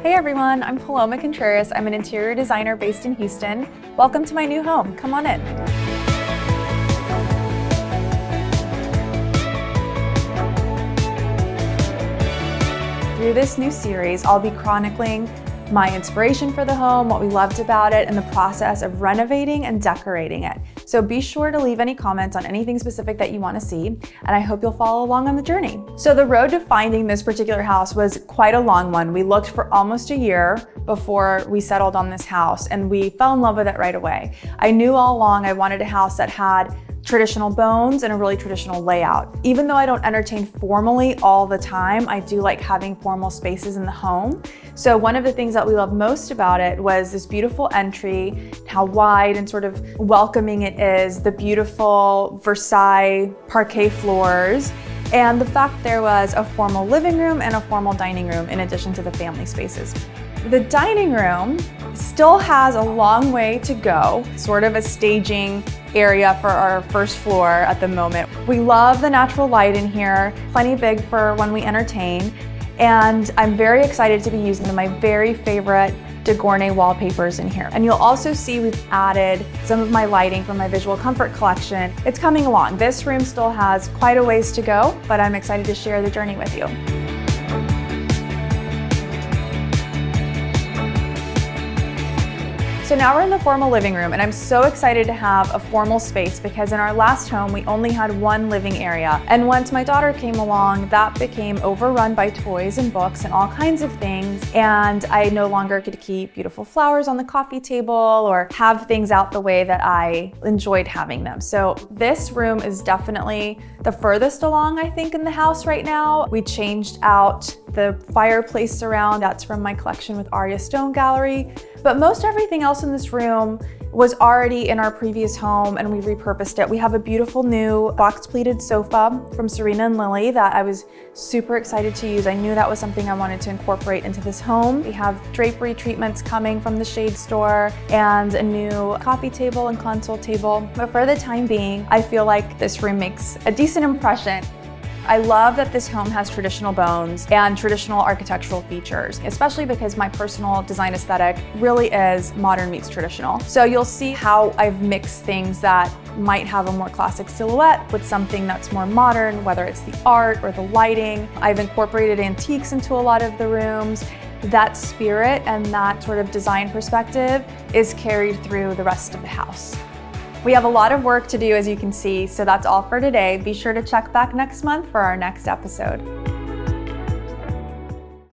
Hey everyone, I'm Paloma Contreras. I'm an interior designer based in Houston. Welcome to my new home. Come on in. Through this new series, I'll be chronicling my inspiration for the home, what we loved about it, and the process of renovating and decorating it. So be sure to leave any comments on anything specific that you want to see, and I hope you'll follow along on the journey. So the road to finding this particular house was quite a long one. We looked for almost a year before we settled on this house, and we fell in love with it right away. I knew all along I wanted a house that had traditional bones and a really traditional layout. Even though I don't entertain formally all the time, I do like having formal spaces in the home. So one of the things that we loved most about it was this beautiful entry, how wide and sort of welcoming it is, the beautiful Versailles parquet floors, and the fact there was a formal living room and a formal dining room in addition to the family spaces. The dining room still has a long way to go, sort of a staging area for our first floor at the moment. We love the natural light in here, plenty big for when we entertain, and I'm very excited to be using my very favorite de Gournay wallpapers in here. And you'll also see we've added some of my lighting from my visual comfort collection. It's coming along. This room still has quite a ways to go, but I'm excited to share the journey with you. So now we're in the formal living room, and I'm so excited to have a formal space because in our last home, we only had one living area. And once my daughter came along, that became overrun by toys and books and all kinds of things. And I no longer could keep beautiful flowers on the coffee table or have things out the way that I enjoyed having them. So this room is definitely the furthest along, I think, in the house right now. We changed out the fireplace surround. That's from my collection with Aria Stone Gallery. But most everything else in this room was already in our previous home and we repurposed it. We have a beautiful new box pleated sofa from Serena and Lily that I was super excited to use. I knew that was something I wanted to incorporate into this home. We have drapery treatments coming from the Shade Store and a new coffee table and console table. But for the time being, I feel like this room makes a decent impression. I love that this home has traditional bones and traditional architectural features, especially because my personal design aesthetic really is modern meets traditional. So you'll see how I've mixed things that might have a more classic silhouette with something that's more modern, whether it's the art or the lighting. I've incorporated antiques into a lot of the rooms. That spirit and that sort of design perspective is carried through the rest of the house. We have a lot of work to do, as you can see, so that's all for today. Be sure to check back next month for our next episode.